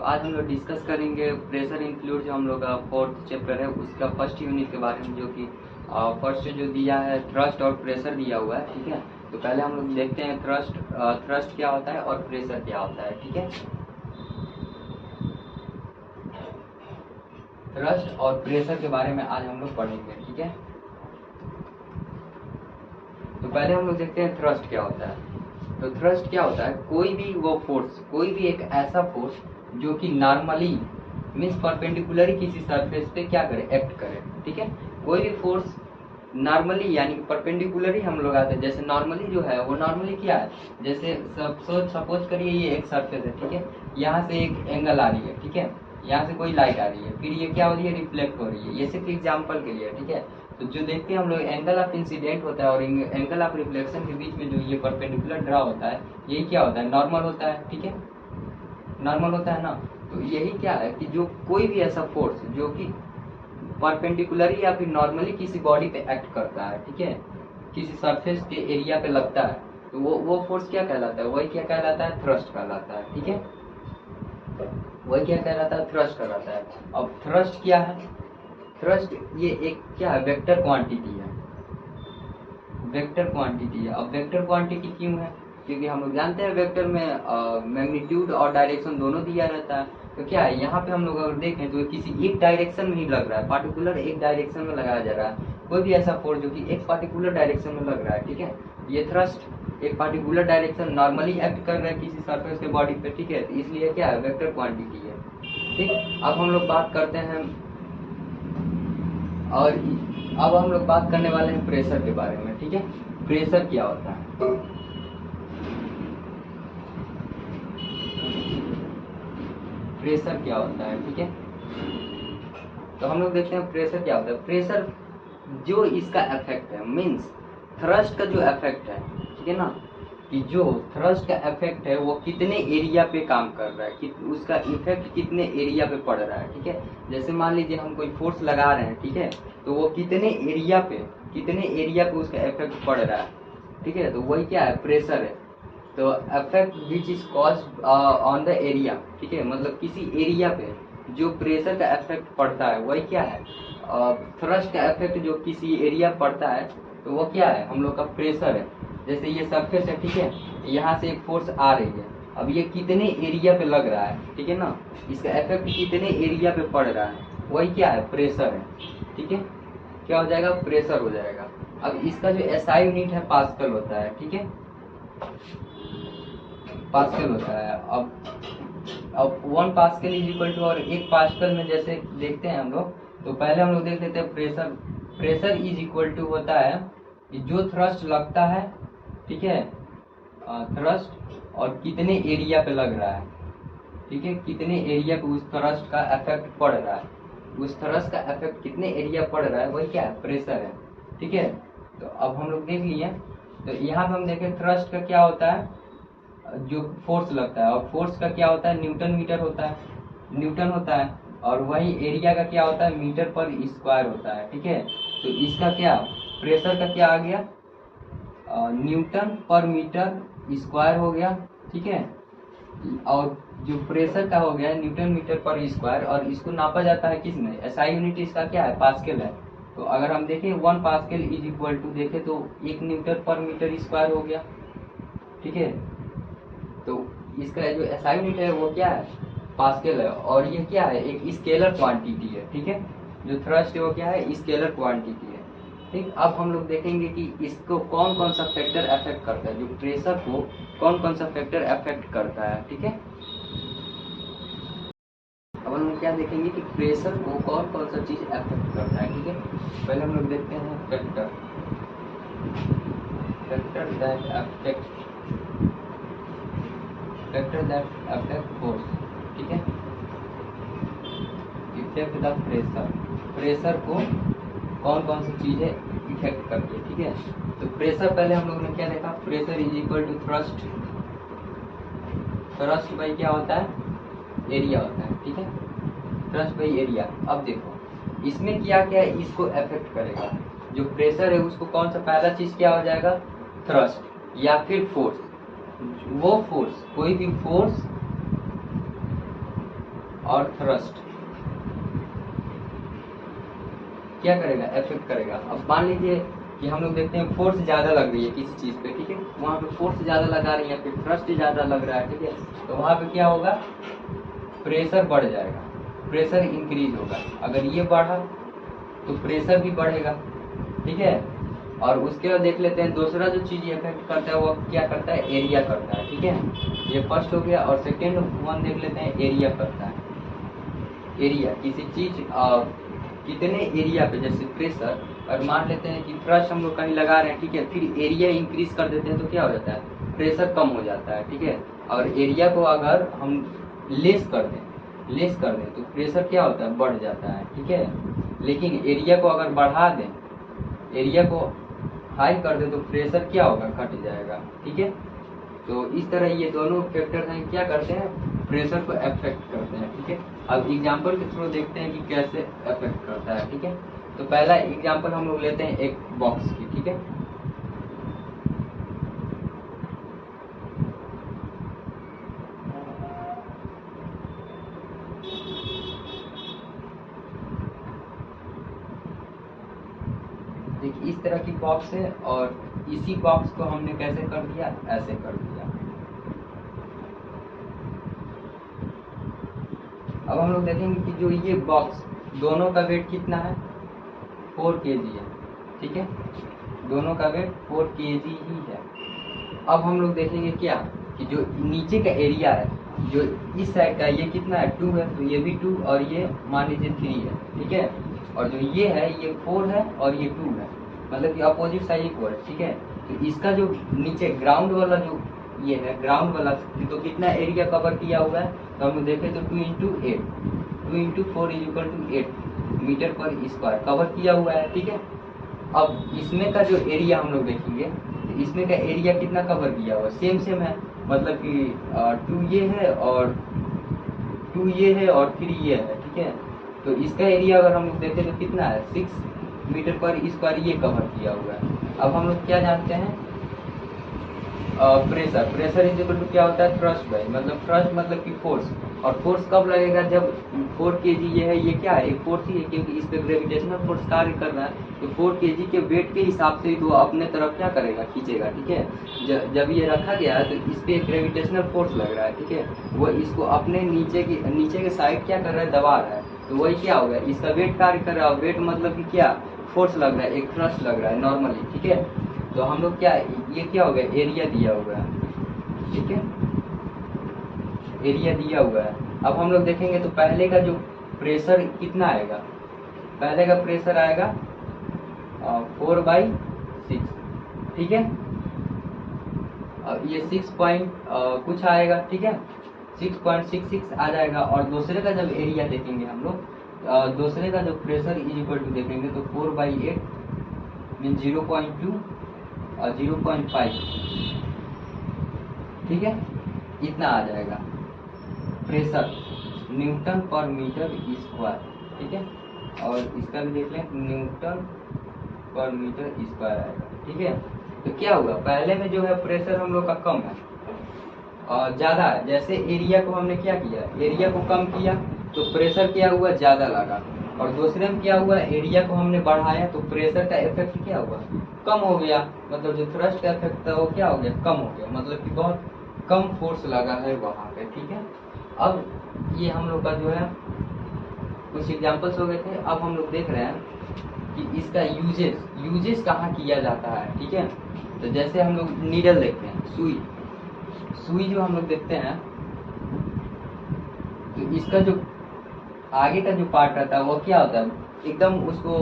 तो आज हम लोग डिस्कस करेंगे प्रेशर इन फ्लूइड, जो हम लोग का फोर्थ चैप्टर है उसका फर्स्ट यूनिट के बारे में, जो कि फर्स्ट जो दिया है थ्रस्ट और प्रेशर दिया हुआ है। ठीक है, तो पहले हम लोग देखते हैं थ्रस्ट क्या होता है और प्रेशर क्या होता है। ठीक है, थ्रस्ट और प्रेशर के बारे में आज हम लोग पढ़ेंगे। ठीक है, तो पहले हम लोग देखते हैं थ्रस्ट क्या होता है। तो थ्रस्ट क्या होता है, कोई भी वो फोर्स, कोई भी एक ऐसा फोर्स जो कि नॉर्मली मीन्स परपेंडिकुलर किसी सरफेस पे क्या करे, एक्ट करे। ठीक है, कोई भी फोर्स नॉर्मली यानी कि परपेंडिकुलर ही हम लोग आते हैं। जैसे नॉर्मली जो है वो नॉर्मली क्या है, जैसे सपोज करिए ये एक सरफेस है। ठीक है, यहाँ से एक एंगल आ रही है। ठीक है, यहाँ से कोई लाइट आ रही है, फिर ये क्या हो रही है, रिफ्लेक्ट हो रही है। ये सिर्फ एग्जाम्पल के लिए। ठीक है, तो जो देखते हैं हम लोग एंगल ऑफ इंसिडेंट होता है और एंगल ऑफ रिफ्लेक्शन के बीच में जो ये परपेंडिकुलर ड्रा होता है, यही क्या होता है, नॉर्मल होता है। ठीक है, नॉर्मल होता है ना। तो यही क्या है कि जो कोई भी ऐसा फोर्स जो कि परपेंडिकुलरली या फिर नॉर्मली किसी बॉडी पे एक्ट करता है, ठीक है, किसी सरफेस के एरिया पे लगता है, तो वो फोर्स क्या कहलाता है, वही क्या कहलाता है, थ्रस्ट कहलाता है। ठीक है, वही क्या कहलाता है, थ्रस्ट कहलाता है। अब थ्रस्ट क्या है, थ्रस्ट ये एक क्या है, वेक्टर क्वांटिटी है। वेक्टर क्वांटिटी है। अब वेक्टर क्वांटिटी क्यों है, क्योंकि हम लोग जानते हैं वेक्टर में मैग्नीट्यूड और डायरेक्शन दोनों दिया रहता है। तो क्या है, यहाँ पे हम लोग अगर देखें तो किसी एक डायरेक्शन में ही लग रहा है, पार्टिकुलर एक डायरेक्शन में लगाया जा रहा है कोई भी ऐसा फोर्स जो कि एक पार्टिकुलर डायरेक्शन में लग रहा है। ठीक है, ये थ्रस्ट एक पार्टिकुलर डायरेक्शन नॉर्मली एक्ट कर रहा है किसी सरफेस के बॉडी पे। ठीक है, तो इसलिए क्या है, वेक्टर क्वांटिटी है। ठीक, अब हम लोग बात करते हैं और अब हम लोग बात करने वाले हैं प्रेशर के बारे में। ठीक है, प्रेशर क्या होता है, प्रेशर क्या होता है। ठीक है, तो हम लोग देखते हैं प्रेशर क्या होता है। प्रेशर जो इसका इफेक्ट है, मींस थ्रस्ट का जो इफेक्ट है, ठीक है ना, कि जो थ्रस्ट का इफेक्ट है वो कितने एरिया पे काम कर रहा है, कि उसका इफेक्ट कितने एरिया पे पड़ रहा है। ठीक है, जैसे मान लीजिए हम कोई फोर्स लगा रहे हैं, ठीक है, तो वो कितने एरिया पे उसका इफेक्ट पड़ रहा है। ठीक है, तो वही क्या है, प्रेशर है। तो effect which is caused on the area, ठीक है, मतलब किसी एरिया पे जो प्रेशर का इफेक्ट पड़ता है वही क्या है, थ्रस्ट का इफेक्ट जो किसी एरिया पड़ता है तो वो क्या है, हम लोग का प्रेशर है। जैसे ये सरफेस है, ठीक है, यहाँ से एक फोर्स आ रही है, अब ये कितने एरिया पे लग रहा है, ठीक है ना, इसका इफेक्ट कितने एरिया पे पड़ रहा है, वही क्या है, प्रेशर है। ठीक है, क्या हो जाएगा, प्रेशर हो जाएगा। अब इसका जो एसआई यूनिट है पास्कल होता है। ठीक है, पास्कल होता है। अब 1 पास्कल इज इक्वल टू, और 1 पास्कल में जैसे देखते हैं हम लोग, तो पहले हम लोग देख लेते हैं pressure. Pressure is equal to होता है कि जो थ्रस्ट लगता है, ठीक है, थ्रस्ट और कितने एरिया पे लग रहा है। ठीक है, कितने एरिया पे उस थ्रस्ट का इफेक्ट पड़ रहा है, उस थ्रस्ट का इफेक्ट कितने एरिया पड़ रहा है, वही क्या है, प्रेशर है। ठीक है, तो अब हम लोग देख लिए, तो यहाँ पे हम देखें थ्रस्ट का क्या होता है, जो फोर्स लगता है, और फोर्स का क्या होता है, न्यूटन मीटर होता है, न्यूटन होता है। और वही एरिया का क्या होता है, मीटर पर स्क्वायर होता है। ठीक है, तो इसका क्या, प्रेशर का क्या आ गया, न्यूटन पर मीटर स्क्वायर हो गया। ठीक है, और जो प्रेशर का हो गया न्यूटन मीटर पर स्क्वायर, और इसको नापा जाता है किस में, एसआई यूनिट इसका क्या है, पास्कल है। तो अगर हम देखें 1 पास्कल इज इक्वल टू, देखें तो 1 न्यूटन पर मीटर स्क्वायर हो गया। ठीक है, तो इसका जो एसआई यूनिट है वो क्या है, पास्कल है, और ये क्या है, एक स्केलर क्वांटिटी है। ठीक है, जो थ्रस्ट है वो क्या है, स्केलर क्वांटिटी है। ठीक, अब हम लोग देखेंगे कि इसको कौन कौन सा फैक्टर अफेक्ट करता है, जो प्रेशर को कौन कौन सा फैक्टर अफेक्ट करता है। ठीक है, अब हम लोग क्या देखेंगे कि प्रेशर को कौन कौन सा चीज अफेक्ट करता है। ठीक है, पहले हम लोग देखते हैं factor, factor that affect, factor that affect force. ठीक है, इफेक्ट द प्रेशर, प्रेशर को कौन कौन सी चीजें इफेक्ट करती है। ठीक है, तो प्रेशर पहले हम लोगों ने क्या देखा, pressure is equal to thrust, thrust by क्या होता है, एरिया होता है। ठीक है, थ्रस्ट बाई एरिया। अब देखो इसमें क्या क्या इसको अफेक्ट करेगा, जो प्रेशर है उसको कौन सा पहला चीज क्या हो जाएगा, थ्रस्ट या फिर फोर्स। वो फोर्स, कोई भी फोर्स और थ्रस्ट क्या करेगा, इफेक्ट करेगा। अब मान लीजिए कि हम लोग देखते हैं फोर्स ज़्यादा लग रही है किसी चीज़ पे, ठीक है, वहाँ पे फोर्स ज़्यादा लगा रही है, फिर थ्रस्ट ज़्यादा लग रहा है, ठीक है, तो वहाँ पे क्या होगा, प्रेशर बढ़ जाएगा, प्रेशर इंक्रीज होगा। अगर ये बढ़ा तो प्रेशर भी बढ़ेगा, ठीक है। और उसके बाद देख लेते हैं दूसरा जो चीज़ इफेक्ट करता है वो क्या करता है, एरिया करता है, ठीक है। ये फर्स्ट हो गया। और सेकेंड वन देख लेते हैं, एरिया करता है। एरिया किसी चीज कितने एरिया पे, जैसे प्रेशर, और मान लेते हैं कि थ्रस्ट हम लोग कहीं लगा रहे हैं, ठीक है, फिर एरिया इंक्रीज कर देते हैं तो क्या हो जाता है, प्रेशर कम हो जाता है, ठीक है। और एरिया को अगर हम लेस कर दें तो प्रेशर क्या होता है, बढ़ जाता है, ठीक है। लेकिन एरिया को अगर बढ़ा दें, एरिया को हाई कर दें तो प्रेशर क्या होगा, घट जाएगा, ठीक है। तो इस तरह ये दोनों फैक्टर हैं क्या करते हैं, प्रेशर को अफेक्ट करते हैं, ठीक है। अब एग्जांपल के थ्रू देखते हैं कि कैसे अफेक्ट करता है, ठीक है। तो पहला एग्जांपल हम लोग लेते हैं एक बॉक्स की, ठीक है। देखिए इस तरह की बॉक्स है और इसी बॉक्स को हमने कैसे कर दिया, ऐसे कर दिया। अब हम लोग देखेंगे कि जो ये बॉक्स दोनों का वेट कितना है, 4 kg है, ठीक है, दोनों का वेट 4 kg ही है। अब हम लोग देखेंगे क्या कि जो नीचे का एरिया है, जो इस साइड का, ये कितना है, 2 है, तो ये भी 2 और ये मान लीजिए 3 है, ठीक है। और जो ये है ये 4 है और ये 2 है, मतलब कि अपोजिट साइड इक्वल, ठीक है। तो इसका जो नीचे ग्राउंड वाला जो ये है, ग्राउंड वाला तो कितना एरिया कवर किया हुआ है, तो हम देखें तो 2 into 8, 2 into 4 is equal to 8 metre पर स्क्वायर कवर किया हुआ है, ठीक है। अब इसमें का जो एरिया हम लोग देखेंगे, तो इसमें का एरिया कितना कवर किया हुआ, सेम है, मतलब कि 2 ये है और 2 ये है और 3 ये है, ठीक है। तो इसका एरिया अगर हम लोग देखें तो कितना है, 6 मीटर पर स्क्वायर ये कवर किया हुआ है। अब हम लोग क्या जानते हैं, प्रेशर इज इक्वल टू क्या होता है, थ्रस्ट बाई, मतलब थ्रस्ट मतलब कि फोर्स। और फोर्स कब लगेगा, जब 4 kg ये है, ये क्या है, एक फोर्स ही है, क्योंकि इस पे ग्रेविटेशनल फोर्स कार्य कर रहा है, तो 4 kg के वेट के हिसाब से तो अपने तरफ क्या करेगा, खींचेगा, ठीक है। जब ये रखा गया है तो इस पे ग्रेविटेशनल फोर्स लग रहा है, ठीक है, वो इसको अपने नीचे के साइड क्या कर रहा है, दबा रहा है, तो वही क्या होगा, इसका वेट कार्य कर रहा है। वेट मतलब कि क्या, फोर्स लग रहा है, एक थ्रस्ट लग रहा है नॉर्मली, ठीक है। तो हम लोग क्या, ये क्या होगा, एरिया दिया हुआ है, ठीक है, एरिया दिया हुआ है। अब हम लोग देखेंगे तो पहले का जो प्रेशर कितना आएगा, पहले का प्रेशर आएगा 4/6, ठीक है। अब ये 6 पॉइंट कुछ आएगा, ठीक है, 6.66 आ जाएगा। और दूसरे का जब एरिया देखेंगे हम लोग, दूसरे का जो प्रेशर इज इक्वल टू देखेंगे तो 4/8 मीन 0.2 और 0.5, ठीक है, इतना आ जाएगा प्रेशर न्यूटन पर मीटर स्क्वायर, ठीक है। और इसका भी देख लें, न्यूटन पर मीटर स्क्वायर आएगा, ठीक है। तो क्या हुआ, पहले में जो है प्रेशर हम लोग का कम है और ज़्यादा है, जैसे एरिया को हमने क्या किया, एरिया को कम किया तो प्रेशर क्या हुआ, ज़्यादा लगा। और दूसरे में क्या हुआ, एरिया को हमने बढ़ाया तो प्रेशर का इफेक्ट क्या हुआ, कम हो गया, मतलब जो थ्रस्ट का इफेक्ट था वो क्या हो गया, कम हो गया, मतलब कि बहुत कम फोर्स लगा है वहाँ पे, ठीक है। अब ये हम लोग का जो है कुछ एग्जांपल्स हो गए थे। अब हम लोग देख रहे हैं कि इसका यूजेस कहाँ किया जाता है, ठीक है। तो जैसे हम लोग नीडल देखते हैं, सुई जो हम लोग देखते हैं, तो इसका जो आगे का जो पार्ट रहता है वो क्या होता है, एकदम उसको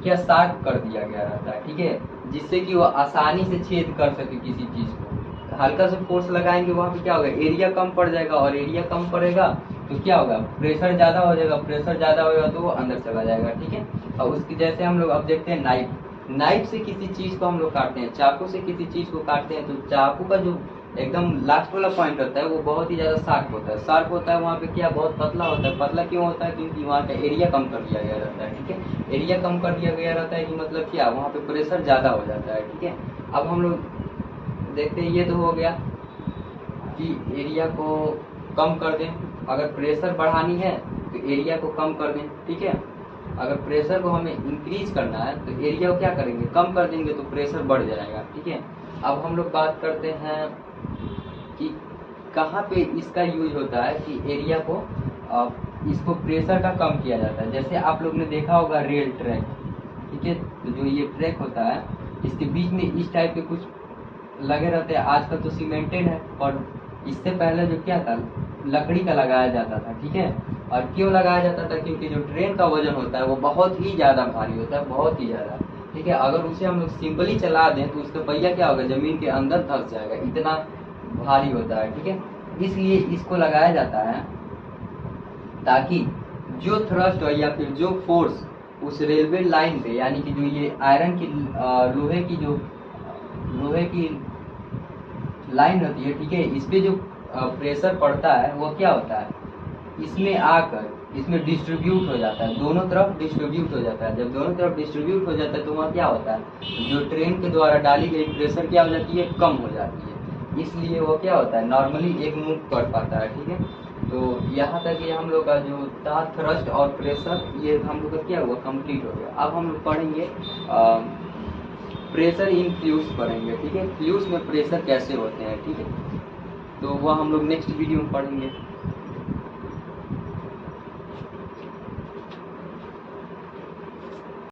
क्या शार्प कर दिया गया रहता है, ठीक है, जिससे कि वो आसानी से छेद कर सके किसी चीज को। हल्का सा फोर्स लगाएंगे वहाँ पे क्या होगा, एरिया कम पड़ जाएगा, और एरिया कम पड़ेगा तो क्या होगा, प्रेशर ज्यादा हो जाएगा, प्रेशर ज्यादा होगा तो वो अंदर चला जाएगा, ठीक है। और उसकी जैसे हम लोग अब देखते हैं नाइफ से किसी चीज को हम लोग काटते हैं, चाकू से किसी चीज को काटते हैं, तो चाकू का जो एकदम लास्ट वाला पॉइंट होता है वो बहुत ही ज्यादा शार्प होता है, वहाँ पे क्या बहुत पतला होता है। पतला क्यों होता है, क्योंकि वहाँ का एरिया कम कर दिया गया रहता है, ठीक है। एरिया कम कर दिया गया रहता है कि मतलब क्या, वहाँ पे प्रेशर ज्यादा हो जाता है, ठीक है। अब हम लोग देखते हैं, ये तो हो गया कि एरिया को कम कर दें, अगर प्रेशर बढ़ानी है तो एरिया को कम कर दें, ठीक है। अगर प्रेशर को हमें इंक्रीज करना है तो एरिया को क्या करेंगे, कम कर देंगे, तो प्रेशर बढ़ जाएगा, ठीक है। अब हम लोग बात करते हैं कि कहाँ पे इसका यूज होता है कि एरिया को इसको प्रेशर का कम किया जाता है। जैसे आप लोग ने देखा होगा रेल ट्रैक, ठीक है। तो जो ये ट्रैक होता है इसके बीच में इस टाइप के कुछ लगे रहते हैं। आजकल तो सीमेंटेड है, और इससे पहले जो क्या था, लकड़ी का लगाया जाता था, ठीक है। और क्यों लगाया जाता था, क्योंकि जो ट्रेन का वजन होता है वो बहुत ही ज़्यादा भारी होता है, बहुत ही ज़्यादा, ठीक है। अगर उसे हम लोग सिंपली चला दें तो उसका पहिया क्या होगा, ज़मीन के अंदर धंस जाएगा, इतना भारी होता है, ठीक है। इसलिए इसको लगाया जाता है ताकि जो थ्रस्ट या फिर जो फोर्स उस रेलवे लाइन पे, यानी कि जो ये आयरन की लोहे की लाइन होती है, ठीक है, इस पे जो प्रेशर पड़ता है वो क्या होता है, इसमें आकर इसमें डिस्ट्रीब्यूट हो जाता है, दोनों तरफ डिस्ट्रीब्यूट हो जाता है। जब दोनों तरफ डिस्ट्रीब्यूट हो जाता है तो वहाँ क्या होता है, जो ट्रेन के द्वारा डाली गई प्रेशर क्या हो जाती है, कम हो जाती है। इसलिए वो क्या होता है, नॉर्मली एक मूव कर पाता है, ठीक है। तो यहाँ तक ये हम लोग का जो था थ्रस्ट और प्रेशर, ये हम लोग का क्या हुआ, कंप्लीट हो गया। अब हम लोग पढ़ेंगे प्रेशर इन फ्लूइड्स पढ़ेंगे, ठीक है। फ्लूइड्स में प्रेशर कैसे होते हैं, ठीक है। तो वह हम लोग नेक्स्ट वीडियो में पढ़ेंगे।